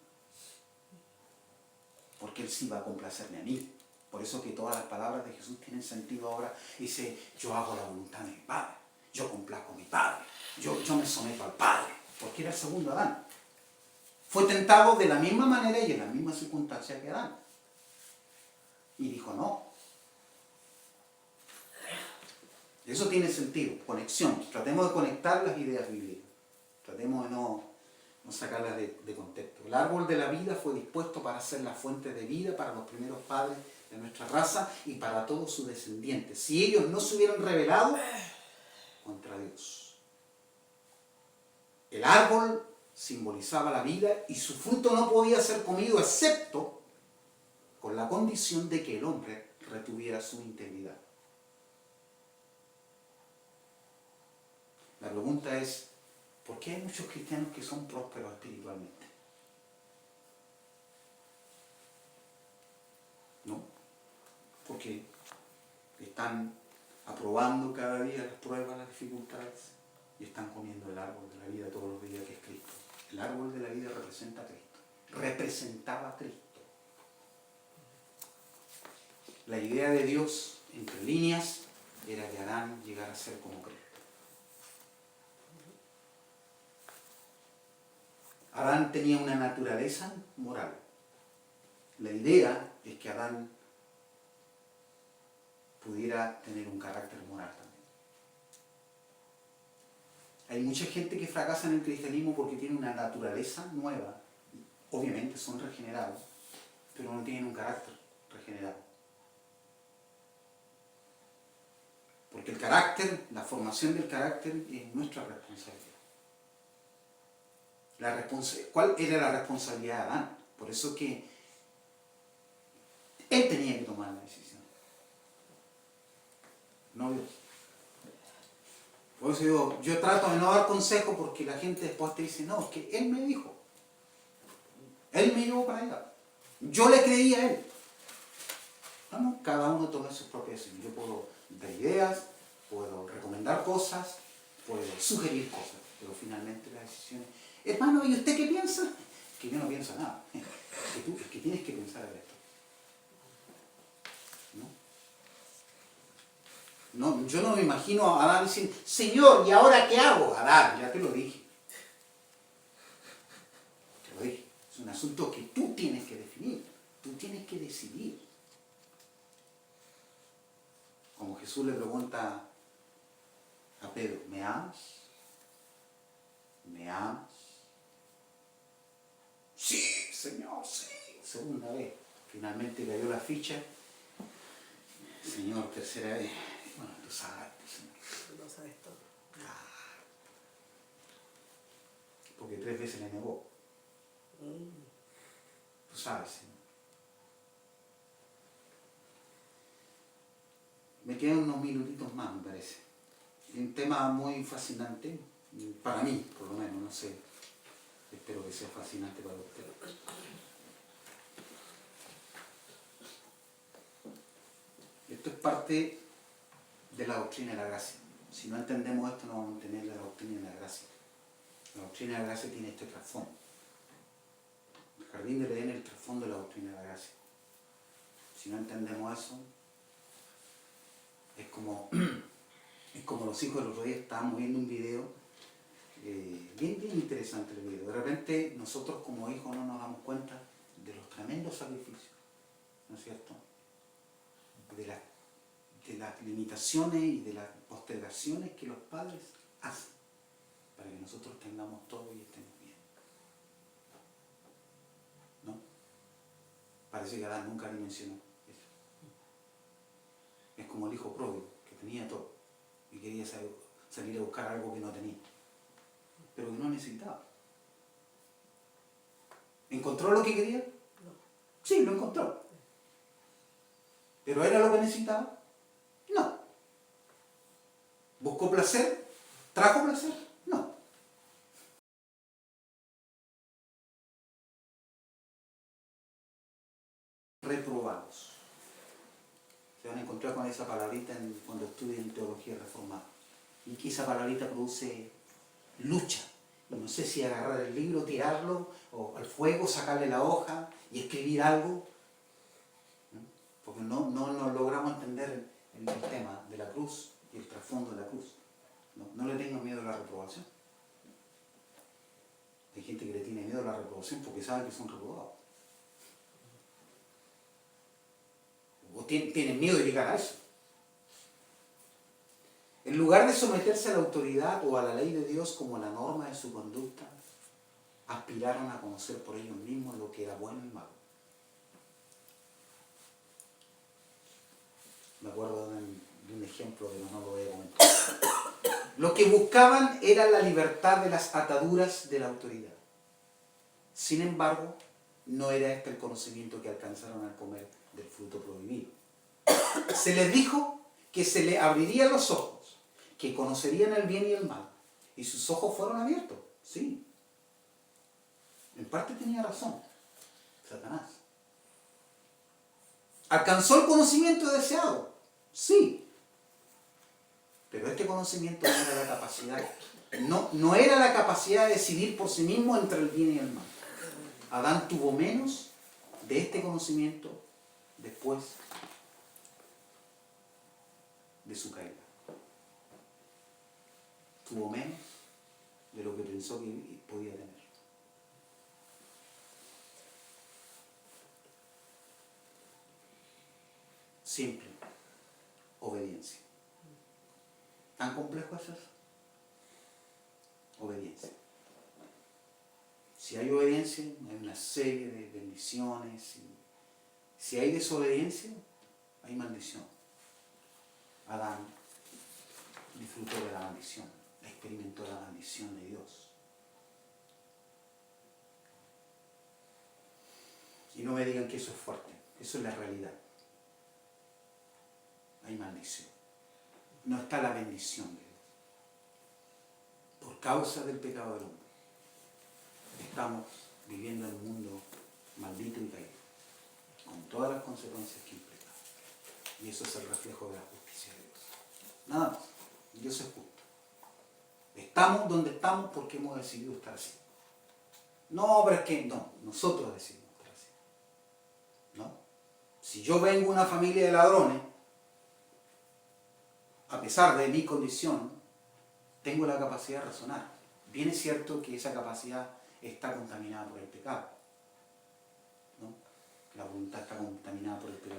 Porque Él sí va a complacerme a mí. Por eso que todas las palabras de Jesús tienen sentido ahora. Dice, yo hago la voluntad de mi Padre, yo complazco a mi Padre, yo me someto al Padre, porque era el segundo Adán. Fue tentado de la misma manera y en la misma circunstancia que Adán. Y dijo, no. Eso tiene sentido, conexión. Tratemos de conectar las ideas bíblicas. Tratemos de no sacarlas de contexto. El árbol de la vida fue dispuesto para ser la fuente de vida para los primeros padres de nuestra raza y para todos sus descendientes. Si ellos no se hubieran rebelado contra Dios. El árbol simbolizaba la vida y su fruto no podía ser comido excepto con la condición de que el hombre retuviera su integridad. La pregunta es, ¿por qué hay muchos cristianos que son prósperos espiritualmente? ¿No? Porque están aprobando cada día las pruebas, las dificultades y están comiendo el árbol de la vida todos los días que es Cristo. El árbol de la vida representa a Cristo. Representaba a Cristo. La idea de Dios, entre líneas, era que Adán llegara a ser como Cristo. Adán tenía una naturaleza moral. La idea es que Adán pudiera tener un carácter moral también. Hay mucha gente que fracasa en el cristianismo porque tiene una naturaleza nueva. Obviamente son regenerados, pero no tienen un carácter regenerado. Porque el carácter, la formación del carácter es nuestra responsabilidad. ¿Cuál era la responsabilidad de Adán? Por eso que él tenía que tomar la decisión. No Dios. Por eso digo, yo trato de no dar consejo porque la gente después te dice, no, es que él me dijo. Él me llevó para allá. Yo le creí a él. No, cada uno toma sus propias decisiones. Yo puedo dar ideas, puedo recomendar cosas, puedo sugerir cosas, pero finalmente las decisiones... Hermano, ¿y usted qué piensa? Que yo no pienso nada. Es que tienes que pensar en esto. ¿No? Yo no me imagino a Adán diciendo, Señor, ¿y ahora qué hago? Adán, ya te lo dije. Te lo dije. Es un asunto que tú tienes que definir. Tú tienes que decidir. Como Jesús le pregunta a Pedro, ¿me amas? ¿Me amas? Sí, Señor, sí. Segunda vez. Finalmente le dio la ficha. Señor, tercera vez. Bueno, tú sabes, Señor. Tú lo sabes todo. Porque 3 veces le negó. Tú sabes, Señor. Me quedan unos minutitos más, me parece. Un tema muy fascinante, para mí, por lo menos, no sé. Espero que sea fascinante para ustedes. Esto es parte de la doctrina de la gracia. Si no entendemos esto, no vamos a entender la doctrina de la gracia. La doctrina de la gracia tiene este trasfondo. El jardín del Edén es el trasfondo de la doctrina de la gracia. Si no entendemos eso, es como los hijos del otro día estábamos viendo un video, bien interesante el video. De repente nosotros como hijos no nos damos cuenta de los tremendos sacrificios, ¿no es cierto? De las limitaciones y de las postergaciones que los padres hacen para que nosotros tengamos todo y estemos bien. ¿No? Parece que Adán nunca le mencionó eso. Es como el hijo pródigo, que tenía todo y quería salir a buscar algo que no tenía, pero que no necesitaba. ¿Encontró lo que quería? No. Sí, lo encontró. ¿Pero era lo que necesitaba? No. ¿Buscó placer? ¿Trajo placer? No. Reprobados. Se van a encontrar con esa palabrita cuando estudien teología reformada. Y que esa palabrita produce lucha. Y no sé si agarrar el libro, tirarlo, o al fuego, sacarle la hoja y escribir algo. ¿No? porque no logramos entender el tema de la cruz y el trasfondo de la cruz. No le tengan miedo a la reprobación. Hay gente que le tiene miedo a la reprobación porque sabe que son reprobados. O tienen miedo de llegar a eso. En lugar de someterse a la autoridad o a la ley de Dios como la norma de su conducta, aspiraron a conocer por ellos mismos lo que era bueno y malo. Me acuerdo de un ejemplo, pero no lo voy a comentar. Lo que buscaban era la libertad de las ataduras de la autoridad. Sin embargo, no era este el conocimiento que alcanzaron al comer del fruto prohibido. Se les dijo que se les abrirían los ojos, que conocerían el bien y el mal. Y sus ojos fueron abiertos, sí. En parte tenía razón Satanás. ¿Alcanzó el conocimiento deseado? Sí. Pero este conocimiento no era la capacidad, no era la capacidad de decidir por sí mismo entre el bien y el mal. Adán tuvo menos de este conocimiento después de su caída. Tuvo menos de lo que pensó que podía tener. Simple. Obediencia. ¿Tan complejo es eso? Obediencia. Si hay obediencia, hay una serie de bendiciones. Si hay desobediencia, hay maldición. Adán disfrutó de la maldición, experimentó la maldición de Dios. Y no me digan que eso es fuerte, eso es la realidad. Hay maldición. No está la bendición de Dios. Por causa del pecado del hombre, estamos viviendo en un mundo maldito y caído, con todas las consecuencias que implica. Y eso es el reflejo de la justicia de Dios. Nada más. Dios es justo. Estamos donde estamos porque hemos decidido estar así. No, pero es que no, nosotros decidimos estar así. ¿No? Si yo vengo de una familia de ladrones, a pesar de mi condición, tengo la capacidad de razonar. Bien es cierto que esa capacidad está contaminada por el pecado, ¿no? La voluntad está contaminada por el pecado.